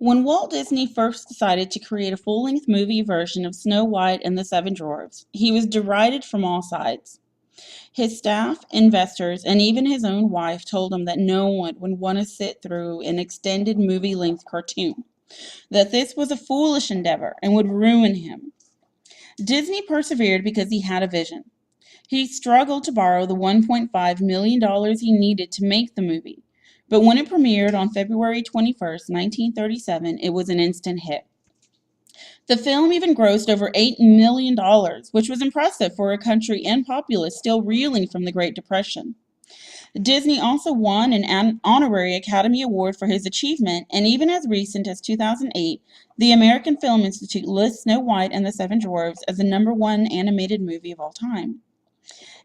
When Walt Disney first decided to create a full-length movie version of Snow White and the Seven Dwarfs, he was derided from all sides. His staff, investors, and even his own wife told him that no one would want to sit through an extended movie-length cartoon, that this was a foolish endeavor and would ruin him. Disney persevered because he had a vision. He struggled to borrow the $1.5 million he needed to make the movie, but when it premiered on February 21st, 1937, it was an instant hit. The film even grossed over $8 million, which was impressive for a country and populace still reeling from the Great Depression. Disney also won an honorary Academy Award for his achievement, and even as recent as 2008, the American Film Institute lists Snow White and the Seven Dwarfs as the #1 animated movie of all time.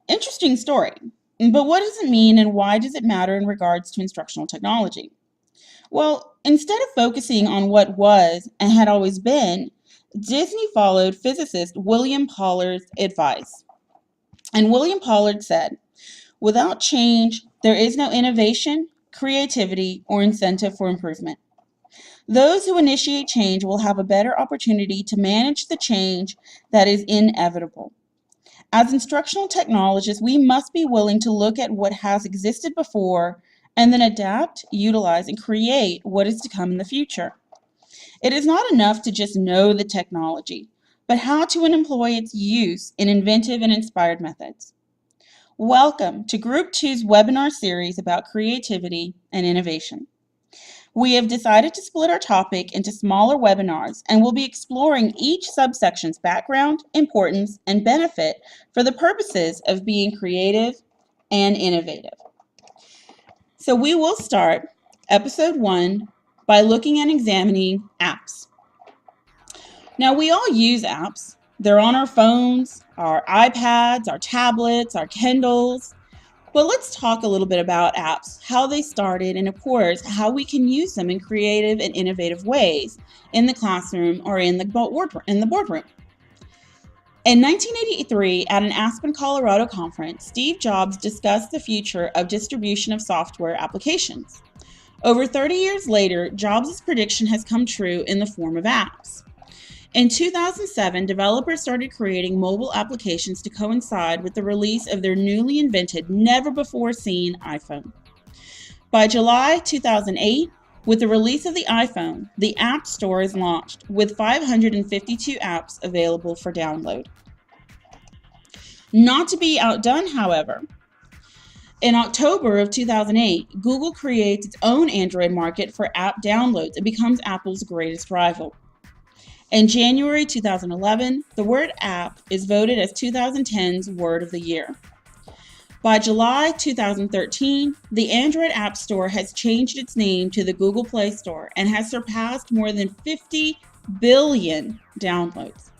Interesting story, but what does it mean and why does it matter in regards to instructional technology? Well, instead of focusing on what was and had always been, Disney followed physicist William Pollard's advice. And William Pollard said, "Without change, there is no innovation, creativity, or incentive for improvement. Those who initiate change will have a better opportunity to manage the change that is inevitable. As instructional technologists, we must be willing to look at what has existed before and then adapt, utilize, and create what is to come in the future. It is not enough to just know the technology, but how to employ its use in inventive and inspired methods." Welcome to Group 2's webinar series about creativity and innovation. We have decided to split our topic into smaller webinars and will be exploring each subsection's background, importance, and benefit for the purposes of being creative and innovative. So we will start episode 1 by looking and examining apps. Now, we all use apps. They're on our phones, our iPads, our tablets, our Kindles. But let's talk a little bit about apps, how they started, and of course, how we can use them in creative and innovative ways in the classroom or in the boardroom. In 1983, at an Aspen, Colorado conference, Steve Jobs discussed the future of distribution of software applications. Over 30 years later, Jobs' prediction has come true in the form of apps. In 2007, developers started creating mobile applications to coincide with the release of their newly invented, never-before-seen iPhone. By July 2008, with the release of the iPhone, the App Store is launched, with 552 apps available for download. Not to be outdone, however, in October of 2008, Google creates its own Android market for app downloads and becomes Apple's greatest rival. In January 2011, the word app is voted as 2010's Word of the Year. By July 2013, the Android App Store has changed its name to the Google Play Store and has surpassed more than 50 billion downloads.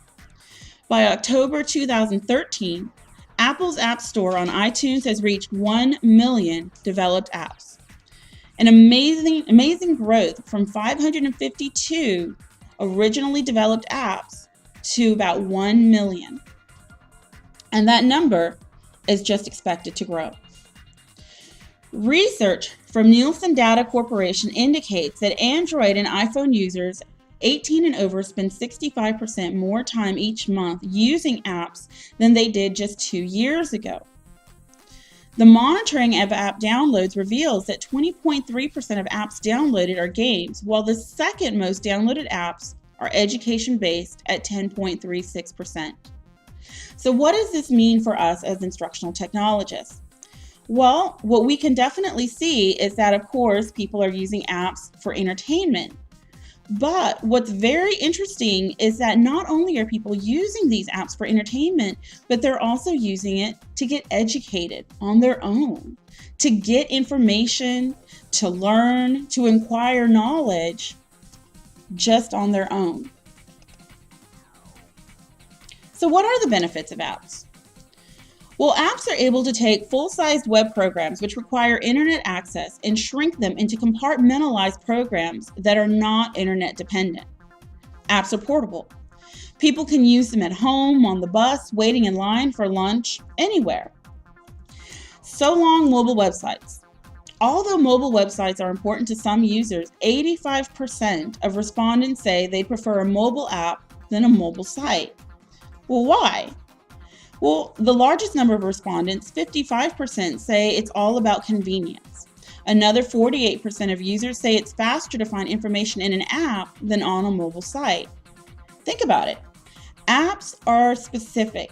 By October 2013, Apple's App Store on iTunes has reached 1 million developed apps. An amazing growth from 552 originally developed apps to about 1 million. And that number is just expected to grow. Research from Nielsen Data Corporation indicates that Android and iPhone users 18 and over spend 65% more time each month using apps than they did just 2 years ago. The monitoring of app downloads reveals that 20.3% of apps downloaded are games, while the second most downloaded apps are education-based at 10.36%. So what does this mean for us as instructional technologists? Well, what we can definitely see is that, of course, people are using apps for entertainment. But what's very interesting is that not only are people using these apps for entertainment, but they're also using it to get educated on their own, to get information, to learn, to acquire knowledge just on their own. So what are the benefits of apps? Well, apps are able to take full-sized web programs which require internet access and shrink them into compartmentalized programs that are not internet dependent. Apps are portable. People can use them at home, on the bus, waiting in line for lunch, anywhere. So long mobile websites. Although mobile websites are important to some users, 85% of respondents say they prefer a mobile app than a mobile site. Well, why? Well, the largest number of respondents, 55%, say it's all about convenience. Another 48% of users say it's faster to find information in an app than on a mobile site. Think about it. Apps are specific.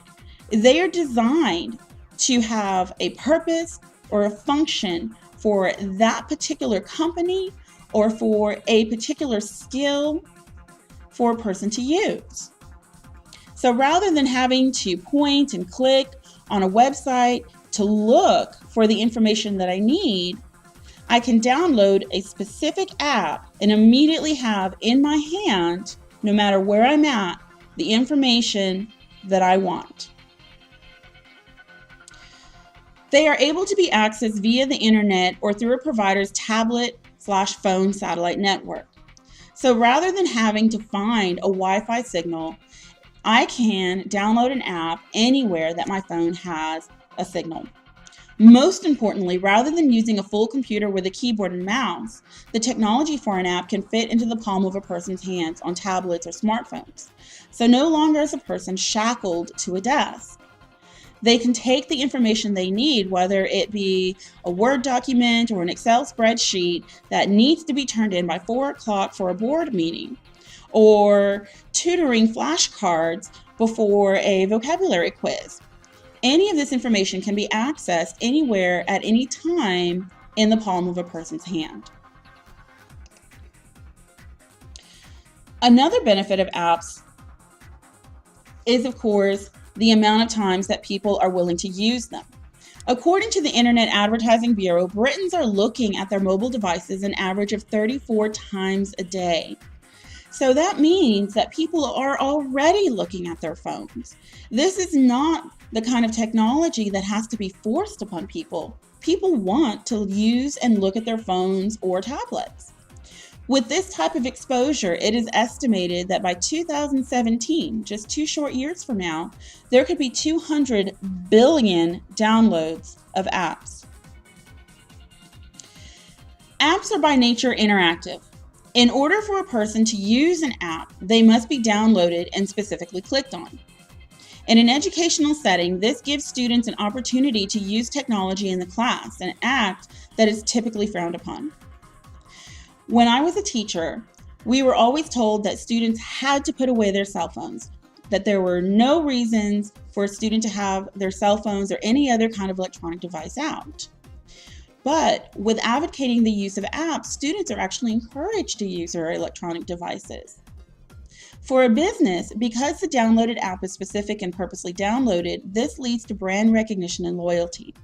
They are designed to have a purpose or a function for that particular company or for a particular skill for a person to use. So rather than having to point and click on a website to look for the information that I need, I can download a specific app and immediately have in my hand, no matter where I'm at, the information that I want. They are able to be accessed via the internet or through a provider's tablet/phone satellite network. So rather than having to find a Wi-Fi signal, I can download an app anywhere that my phone has a signal. Most importantly, rather than using a full computer with a keyboard and mouse, the technology for an app can fit into the palm of a person's hands on tablets or smartphones. So no longer is a person shackled to a desk. They can take the information they need, whether it be a Word document or an Excel spreadsheet that needs to be turned in by 4 o'clock for a board meeting, or tutoring flashcards before a vocabulary quiz. Any of this information can be accessed anywhere at any time in the palm of a person's hand. Another benefit of apps is, of course, the amount of times that people are willing to use them. According to the Internet Advertising Bureau, Britons are looking at their mobile devices an average of 34 times a day. So that means that people are already looking at their phones. This is not the kind of technology that has to be forced upon people. People want to use and look at their phones or tablets. With this type of exposure, it is estimated that by 2017, just 2 short years from now, there could be 200 billion downloads of apps. Apps are by nature interactive. In order for a person to use an app, they must be downloaded and specifically clicked on. In an educational setting, this gives students an opportunity to use technology in the class, an act that is typically frowned upon. When I was a teacher, we were always told that students had to put away their cell phones, that there were no reasons for a student to have their cell phones or any other kind of electronic device out. But with advocating the use of apps, students are actually encouraged to use their electronic devices. For a business, because the downloaded app is specific and purposely downloaded, this leads to brand recognition and loyalty.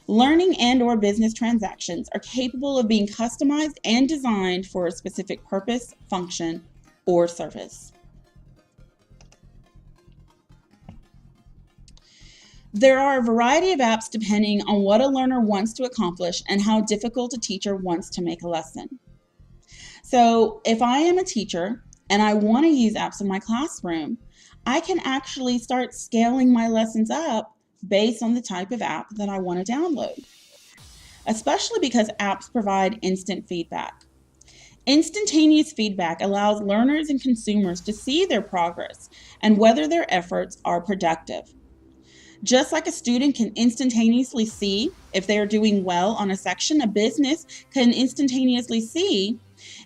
Learning and/or business transactions are capable of being customized and designed for a specific purpose, function, or service. There are a variety of apps depending on what a learner wants to accomplish and how difficult a teacher wants to make a lesson. So if I am a teacher and I want to use apps in my classroom, I can actually start scaling my lessons up based on the type of app that I want to download, especially because apps provide instant feedback. Instantaneous feedback allows learners and consumers to see their progress and whether their efforts are productive. Just like a student can instantaneously see if they are doing well on a section, a business can instantaneously see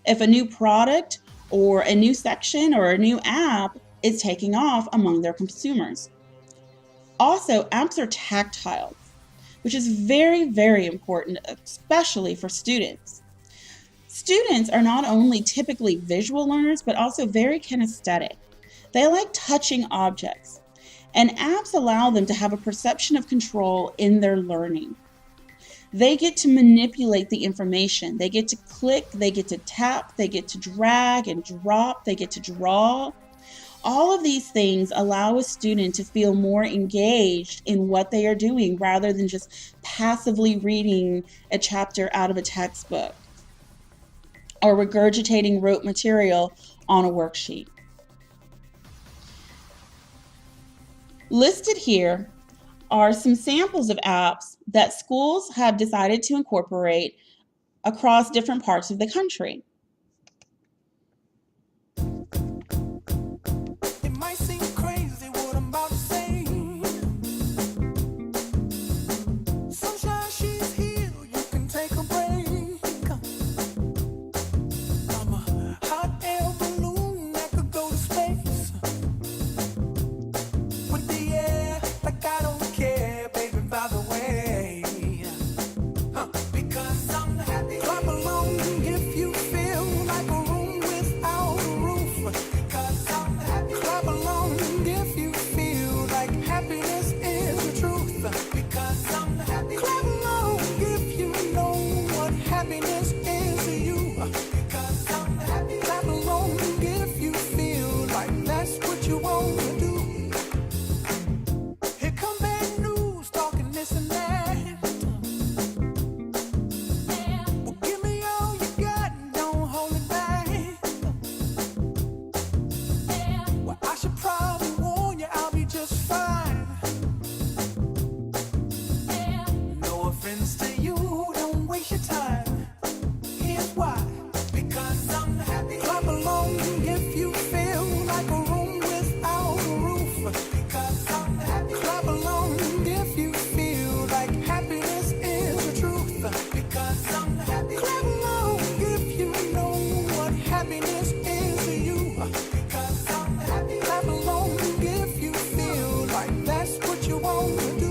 if a new product or a new section or a new app is taking off among their consumers. Also, apps are tactile, which is very, very important, especially for students. Students are not only typically visual learners, but also very kinesthetic. They like touching objects, and apps allow them to have a perception of control in their learning. They get to manipulate the information. They get to click, they get to tap, they get to drag and drop, they get to draw. All of these things allow a student to feel more engaged in what they are doing rather than just passively reading a chapter out of a textbook or regurgitating rote material on a worksheet. Listed here are some samples of apps that schools have decided to incorporate across different parts of the country. It might seem crazy what I'm about to say. Sunshine, she's here, you can take a break. I'm a hot air balloon that could go to space. With the air, like I don't care, baby, by the way. Because I'm happy. Clap along if you feel like a room without a roof. Because I'm happy. Clap along if you feel like happiness is the truth. Because I'm happy. Clap along if you know what happiness is to you. Because I'm happy. Clap along if you feel like that's what you want to do. Here come bad news, talking this and that. Well, give me all you got, don't hold it back. Well, I should probably warn you, I'll be just fine. No offense to you, don't waste your time. Here's why. Because I'm happy. Clap along if you feel like a room without a roof. Because I'm happy. Clap along if you feel like happiness is the truth. Because I'm happy. Clap along if you know what happiness is to you. Because I'm happy. Clap along if you feel like that's what you want to do.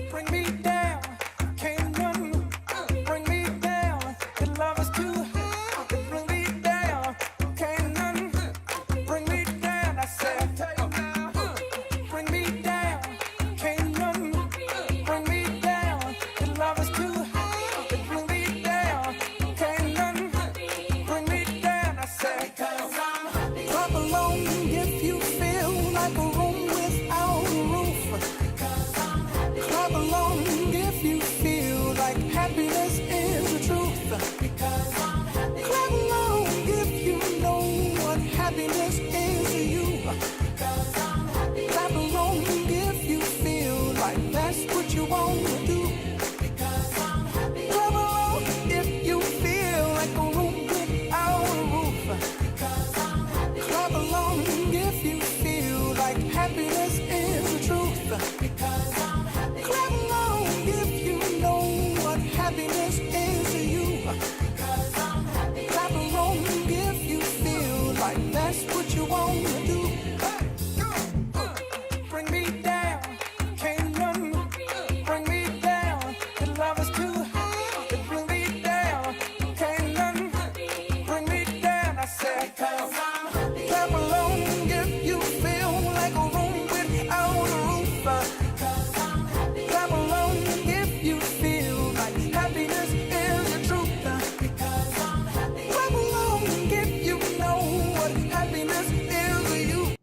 Bring me down, can't none bring me down. Your love is too high. Bring me down, can't none bring me down. I said, bring me down, can't none bring me down. Your love is too high. Bring me down, can't none bring me down. I said, clap along if you feel like a room without a roof. Clap along if you feel like happiness is the truth. Clap along if you know what happiness is to you. Clap along if you feel like that's what you want to do. Clap along if you feel like a room without a roof. Clap along if you feel like happiness is the truth. Clap along if you know what happiness is to you. Clap along if you feel like that's what you want to do. Bring me down, can't none bring me down. Your love is too high. Bring me down, can't none bring me down. I said, clap along if you feel like a room without a roof. Clap along if you feel like happiness is the truth. Clap along if you know what happiness is to you.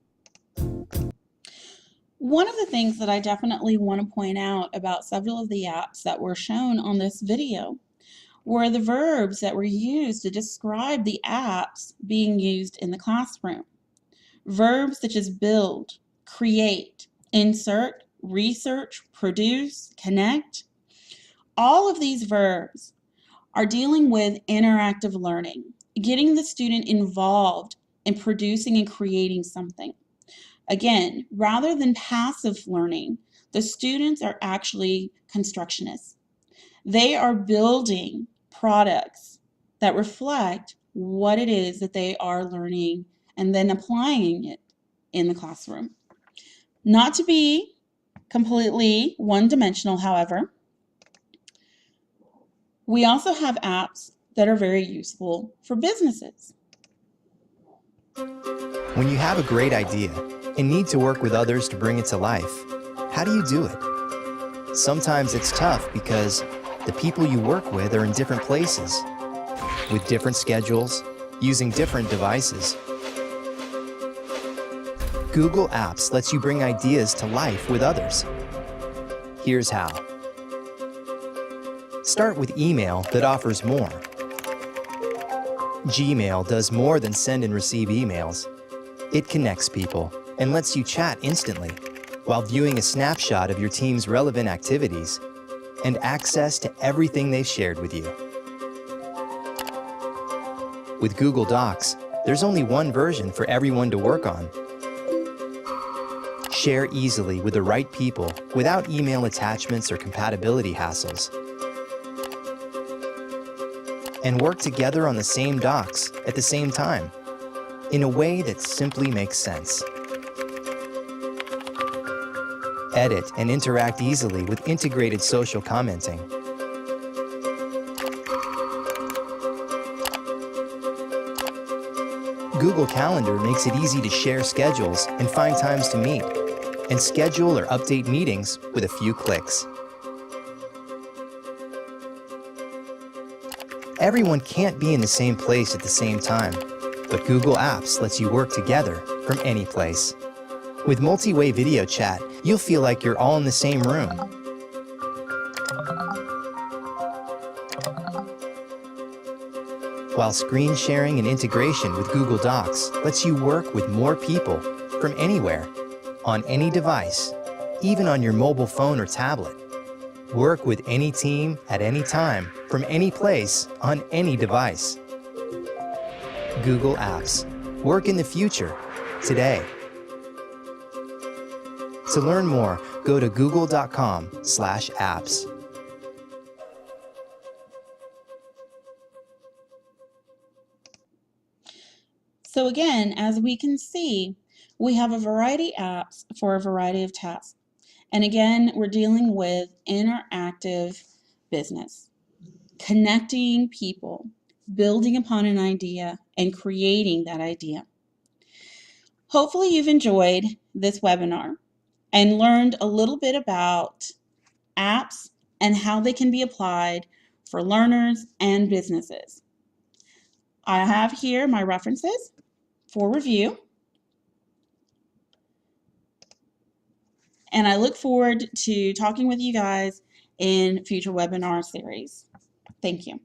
One of the things that I definitely want to point out about several of the apps that were shown on this video were the verbs that were used to describe the apps being used in the classroom. Verbs such as build, create, insert, research, produce, connect. All of these verbs are dealing with interactive learning, getting the student involved in producing and creating something. Again, rather than passive learning, the students are actually constructionists. They are building products that reflect what it is that they are learning and then applying it in the classroom. Not to be completely one-dimensional, however, we also have apps that are very useful for businesses. When you have a great idea and need to work with others to bring it to life, how do you do it? Sometimes it's tough because the people you work with are in different places, with different schedules, using different devices. Google Apps lets you bring ideas to life with others. Here's how. Start with email that offers more. Gmail does more than send and receive emails. It connects people and lets you chat instantly. while viewing a snapshot of your team's relevant activities and access to everything they've shared with you. With Google Docs, there's only one version for everyone to work on. Share easily with the right people without email attachments or compatibility hassles. And work together on the same docs at the same time, in a way that simply makes sense. Edit and interact easily with integrated social commenting. Google Calendar makes it easy to share schedules and find times to meet, and schedule or update meetings with a few clicks. Everyone can't be in the same place at the same time, but Google Apps lets you work together from any place. With multi-way video chat, you'll feel like you're all in the same room. While screen sharing and integration with Google Docs lets you work with more people from anywhere, on any device, even on your mobile phone or tablet. Work with any team at any time, from any place, on any device. Google Apps. Work in the future, today. To learn more, go to google.com/apps. So again, as we can see, we have a variety of apps for a variety of tasks. And again, we're dealing with interactive business, connecting people, building upon an idea, and creating that idea. Hopefully you've enjoyed this webinar and learned a little bit about apps and how they can be applied for learners and businesses. I have here my references for review. And I look forward to talking with you guys in future webinar series. Thank you.